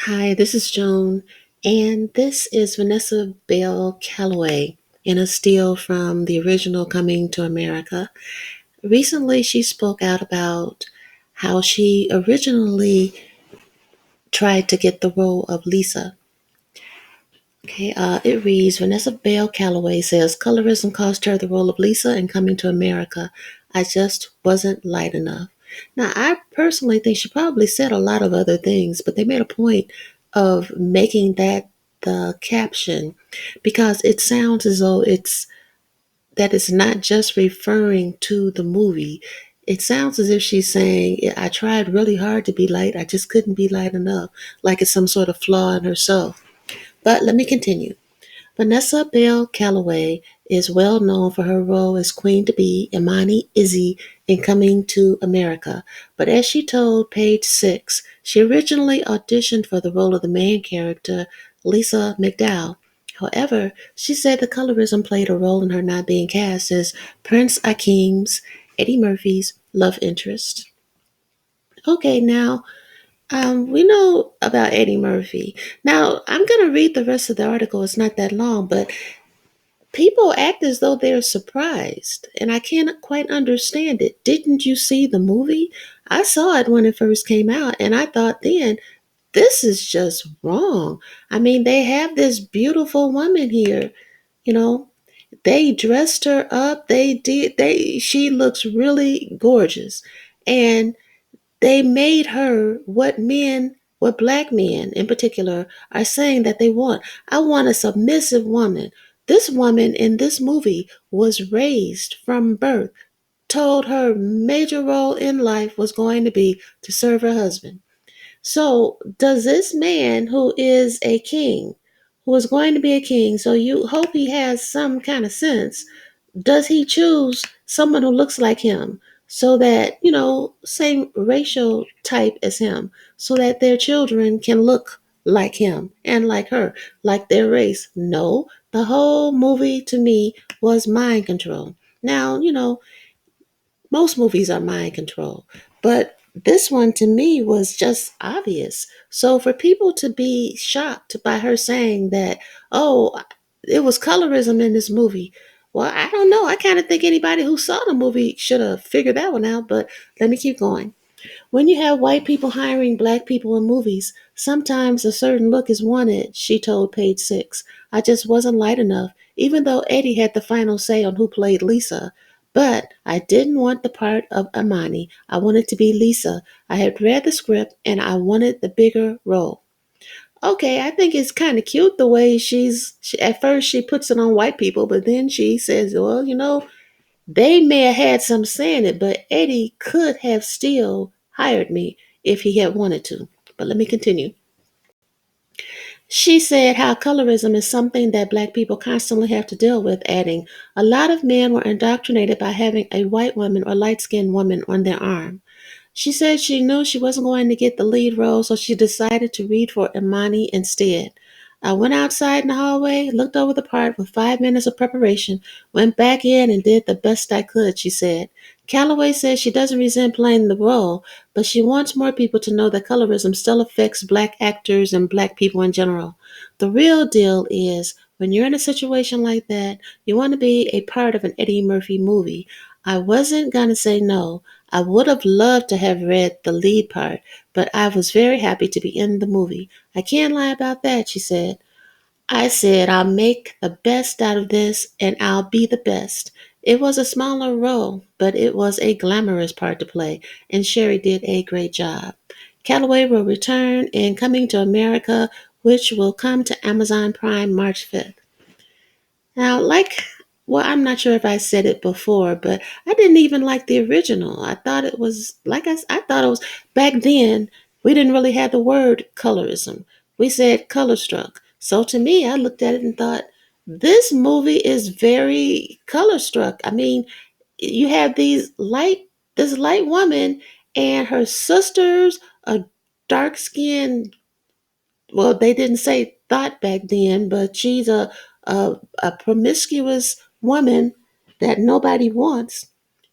Hi, this is Joan, and this is Vanessa Bell Calloway in a steal from the original Coming to America. Recently, she spoke out about how she originally tried to get the role of Lisa. Okay, it reads Vanessa Bell Calloway says colorism cost her the role of Lisa in Coming to America. I just wasn't light enough. Now, I personally think she probably said a lot of other things, but they made a point of making that the caption because it sounds as though it's not just referring to the movie. It sounds as if she's saying, "Yeah, I tried really hard to be light, I just couldn't be light enough," like it's some sort of flaw in herself. But let me continue. Vanessa Bell Calloway is well known for her role as Queen to Be Imani Izzy in Coming to America, but as she told Page Six, she originally auditioned for the role of the main character, Lisa McDowell. However, she said the colorism played a role in her not being cast as Prince Akeem's, Eddie Murphy's, love interest. Okay, now we know about Eddie Murphy. Now, I'm going to read the rest of the article. It's not that long, but people act as though they're surprised, and I can't quite understand it. Didn't you see the movie? I saw it when it first came out, and I thought then, this is just wrong. I mean, they have this beautiful woman here, you know. They dressed her up. She looks really gorgeous. And they made her what black men in particular are saying that they want. I want a submissive woman. This woman in this movie was raised from birth, told her major role in life was going to be to serve her husband. So, does this man who is a king, who is going to be a king, so you hope he has some kind of sense, does he choose someone who looks like him so that, same racial type as him, so that their children can look like him and like her, like their race? No, the whole movie to me was mind control. Now, most movies are mind control, but this one to me was just obvious. So for people to be shocked by her saying that, oh, it was colorism in this movie, well, I don't know. I kind of think anybody who saw the movie should have figured that one out, but let me keep going. When you have white people hiring black people in movies, sometimes a certain look is wanted, she told Page Six. I just wasn't light enough, even though Eddie had the final say on who played Lisa. But I didn't want the part of Amani. I wanted to be Lisa. I had read the script and I wanted the bigger role. Okay, I think it's kind of cute the way at first she puts it on white people, but then she says, well, they may have had some say in it, but Eddie could have still hired me if he had wanted to. But let me continue. She said how colorism is something that black people constantly have to deal with, adding, a lot of men were indoctrinated by having a white woman or light skinned woman on their arm. She said she knew she wasn't going to get the lead role, so she decided to read for Imani instead. I went outside in the hallway, looked over the part with 5 minutes of preparation, went back in and did the best I could, she said. Calloway says she doesn't resent playing the role, but she wants more people to know that colorism still affects black actors and black people in general. The real deal is, when you're in a situation like that, you want to be a part of an Eddie Murphy movie. I wasn't going to say no. I would have loved to have read the lead part, but I was very happy to be in the movie. I can't lie about that, she said. I said, I'll make the best out of this and I'll be the best. It was a smaller role, but it was a glamorous part to play, and Sherry did a great job. Calloway will return in Coming to America, which will come to Amazon Prime March 5th. Now, well, I'm not sure if I said it before, but I didn't even like the original. I thought it was, I thought it was, back then, we didn't really have the word colorism. We said color struck. So to me, I looked at it and thought, this movie is very color struck. I mean, you have this light woman and her sisters, a dark skinned, well, they didn't say thought back then, but she's a promiscuous woman that nobody wants.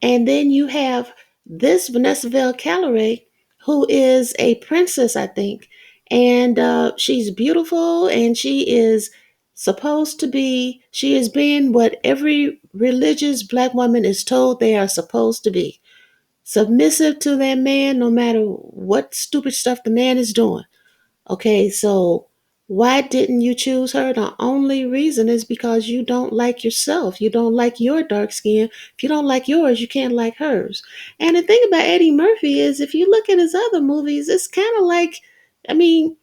And then you have this Vanessa Bell Calloway, who is a princess, I think, and she's beautiful, and she is being what every religious black woman is told they are supposed to be, submissive to their man no matter what stupid stuff the man is doing. Okay, so why didn't you choose her? The only reason is because you don't like yourself. You don't like your dark skin. If you don't like yours, you can't like hers. And the thing about Eddie Murphy is, if you look at his other movies, it's kind of like, I mean,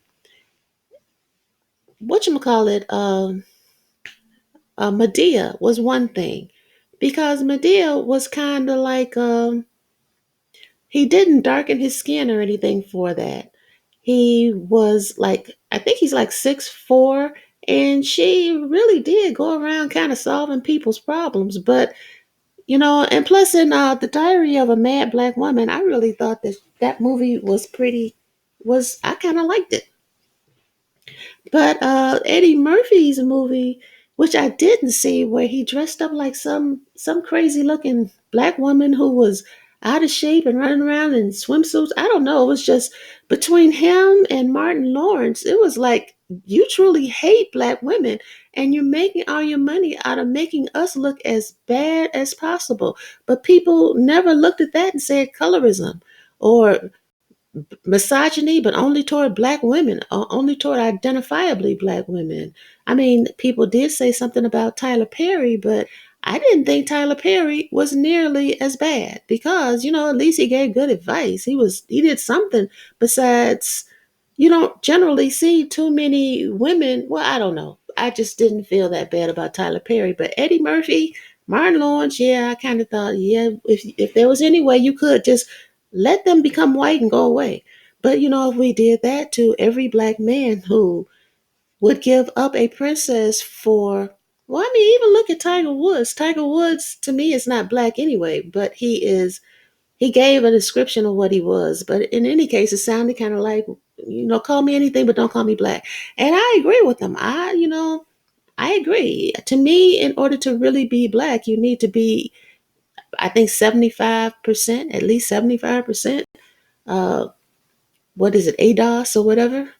whatchamacallit, Medea was one thing. Because Medea was kind of like, he didn't darken his skin or anything for that. He was like, I think he's like 6'4", and she really did go around kind of solving people's problems. But, and plus in The Diary of a Mad Black Woman, I really thought that that movie I kind of liked it. But Eddie Murphy's movie, which I didn't see, where he dressed up like some crazy looking black woman who was out of shape and running around in swimsuits. I don't know. It was just between him and Martin Lawrence. It was like, you truly hate black women, and you're making all your money out of making us look as bad as possible. But people never looked at that and said colorism or misogyny, but only toward black women, or only toward identifiably black women. I mean, people did say something about Tyler Perry, but I didn't think Tyler Perry was nearly as bad because, at least he gave good advice. He did something besides, you don't generally see too many women. Well, I don't know. I just didn't feel that bad about Tyler Perry, but Eddie Murphy, Martin Lawrence, yeah, I kind of thought, yeah, if there was any way you could just let them become white and go away. But if we did that to every black man who would give up a princess for, well, I mean, even look at Tiger Woods. Tiger Woods to me is not black anyway, but he gave a description of what he was. But in any case, it sounded kind of like, call me anything, but don't call me black. And I agree with him. I agree. To me, in order to really be black, you need to be, I think, 75%, at least 75%. Uh, what is it, ADOS or whatever?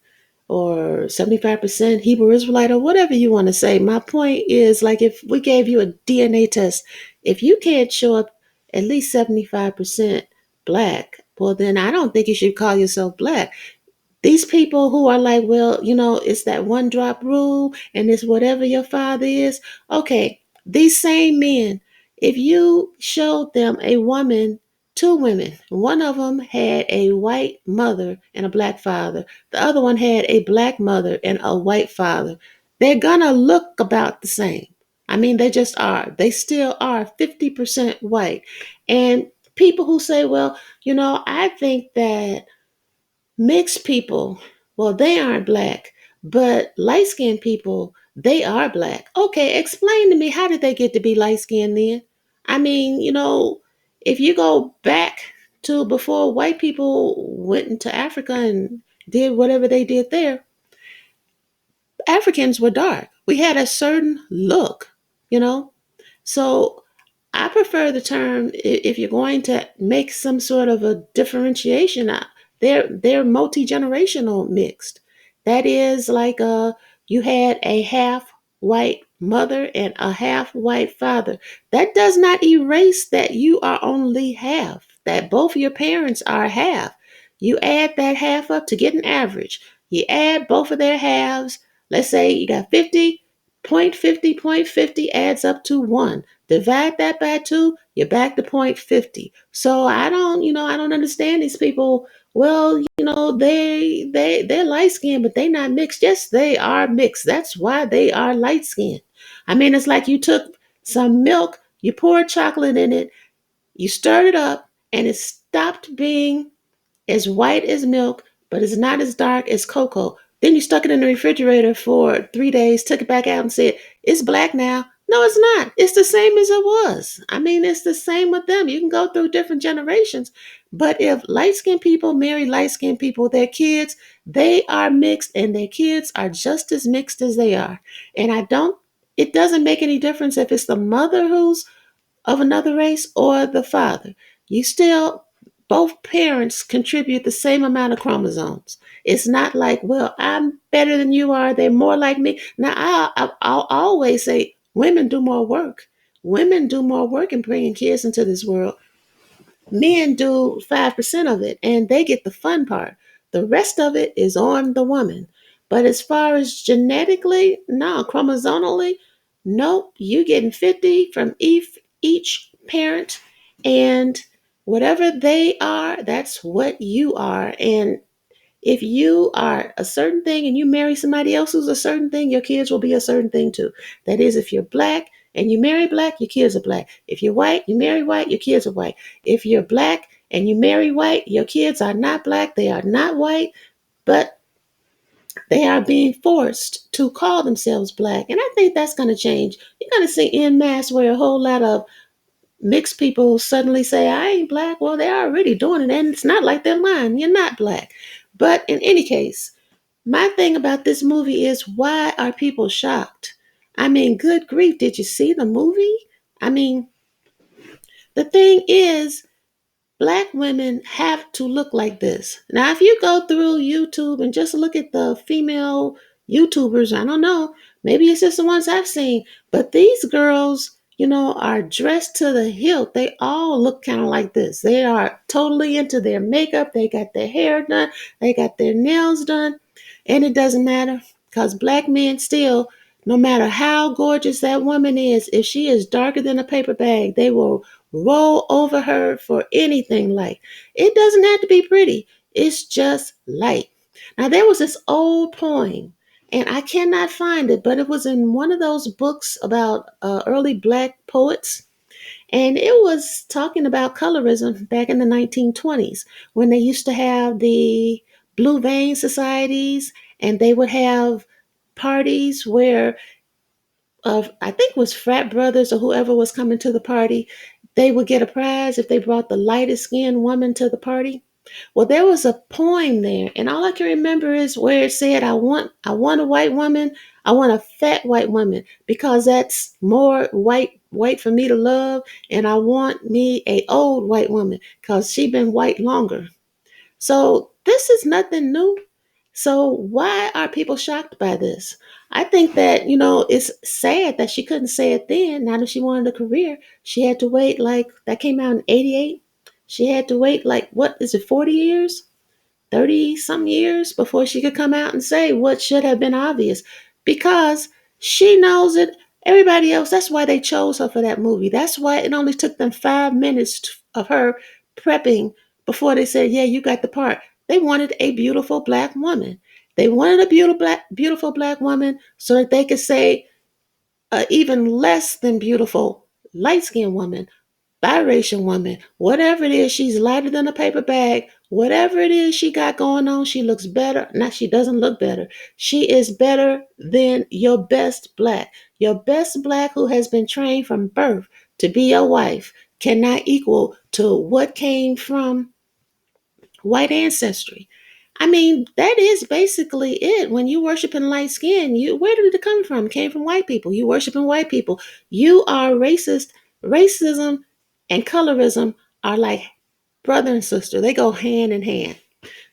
Or 75% Hebrew Israelite, or whatever you want to say. My point is, like, if we gave you a DNA test, if you can't show up at least 75% black, well, then I don't think you should call yourself black. These people who are like, well, it's that one drop rule and it's whatever your father is. Okay, these same men, if you showed them a woman, two women, one of them had a white mother and a black father, the other one had a black mother and a white father, they're gonna look about the same. I mean, they just are. They still are 50% white. And people who say, well, I think that mixed people, well, they aren't black, but light skinned people, they are black. Okay, explain to me, how did they get to be light skinned then? I mean, if you go back to before white people went into Africa and did whatever they did there, Africans were dark. We had a certain look, you know? So I prefer the term, if you're going to make some sort of a differentiation. They're multi-generational mixed. That is like you had a half white mother and a half white father. That does not erase that you are only half. That both your parents are half. You add that half up to get an average. You add both of their halves. Let's say you got 50. Point 50, point 50 adds up to 1. Divide that by 2, you're back to point 50. So I don't understand these people. Well, they're light skinned, but they not mixed. Yes, they are mixed. That's why they are light skinned. I mean, it's like you took some milk, you poured chocolate in it, you stirred it up, and it stopped being as white as milk, but it's not as dark as cocoa. Then you stuck it in the refrigerator for 3 days, took it back out and said, it's black now. No, it's not. It's the same as it was. I mean, it's the same with them. You can go through different generations. But if light skinned people marry light skinned people, their kids, they are mixed, and their kids are just as mixed as they are. And it doesn't make any difference if it's the mother who's of another race or the father. You still both parents contribute the same amount of chromosomes. It's not like, well, I'm better than you are. They're more like me. Now, I'll always say women do more work. Women do more work in bringing kids into this world. Men do 5% of it, and they get the fun part. The rest of it is on the woman. But as far as genetically, no, chromosomally, nope, you getting 50 from each parent, and whatever they are, that's what you are. And if you are a certain thing and you marry somebody else who's a certain thing, your kids will be a certain thing too. That is, if you're black and you marry black, your kids are black. If you're white, you marry white, your kids are white. If you're black and you marry white, your kids are not black, they are not white, but they are being forced to call themselves black. And I think that's going to change. You're going to see en masse where a whole lot of mixed people suddenly say, I ain't black. Well, they're already doing it, and it's not like they're lying. You're not black. But in any case, my thing about this movie is, why are people shocked? I mean, good grief, did you see the movie? I mean, the thing is, black women have to look like this. Now, if you go through YouTube and just look at the female YouTubers, I don't know, maybe it's just the ones I've seen, but these girls, are dressed to the hilt. They all look kind of like this. They are totally into their makeup. They got their hair done. They got their nails done. And it doesn't matter, because black men still, no matter how gorgeous that woman is, if she is darker than a paper bag, they will roll over her for anything light. It doesn't have to be pretty. It's just light. Now, there was this old poem, and I cannot find it, but it was in one of those books about early black poets. And it was talking about colorism back in the 1920s, when they used to have the Blue Vein societies, and they would have parties where, I think it was frat brothers or whoever was coming to the party, they would get a prize if they brought the lightest skinned woman to the party. Well, there was a poem there, and all I can remember is where it said, I want a white woman, I want a fat white woman, because that's more white for me to love, and I want me a old white woman, because she been white longer. So this is nothing new. So why are people shocked by this? I think that, it's sad that she couldn't say it then. Now that she wanted a career, she had to wait, like, that came out in 88. She had to wait, like, what is it, 40 years? 30 some years before she could come out and say what should have been obvious, because she knows it. Everybody else, that's why they chose her for that movie. That's why it only took them 5 minutes of her prepping before they said, yeah, you got the part. They wanted a beautiful black woman. They wanted a beautiful black woman so that they could say, even less than beautiful light skinned woman, biracial woman, whatever it is, she's lighter than a paper bag. Whatever it is she got going on, she looks better. Not, she doesn't look better. She is better than your best black. Your best black who has been trained from birth to be your wife cannot equal to what came from white ancestry. I mean, that is basically it. When you worshiping light skin, where did it come from? It came from white people. You worshiping white people. You are racist. Racism and colorism are like brother and sister. They go hand in hand.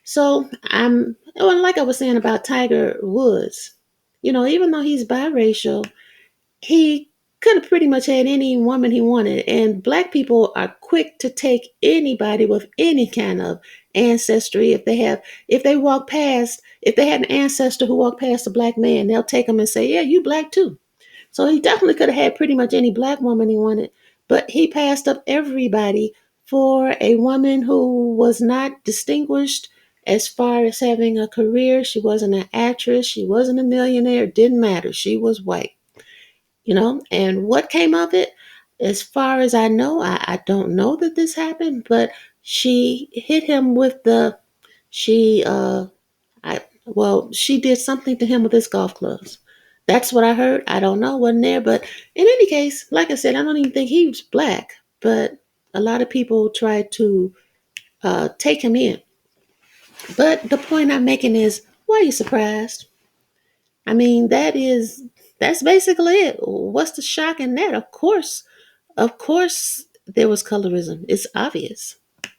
So like I was saying about Tiger Woods, even though he's biracial, he could have pretty much had any woman he wanted. And black people are quick to take anybody with any kind of ancestry. If they had an ancestor who walked past a black man, they'll take him and say, yeah, you black too. So he definitely could have had pretty much any black woman he wanted, but he passed up everybody for a woman who was not distinguished as far as having a career. She wasn't an actress. She wasn't a millionaire. It didn't matter. She was white. And what came of it? As far as I know, I don't know that this happened, but she hit him with she, she did something to him with his golf clubs. That's what I heard. I don't know, wasn't there, but in any case, like I said, I don't even think he was black, but a lot of people tried to take him in. But the point I'm making is, why are you surprised? I mean, that's basically it. What's the shock in that? Of course, there was colorism. It's obvious.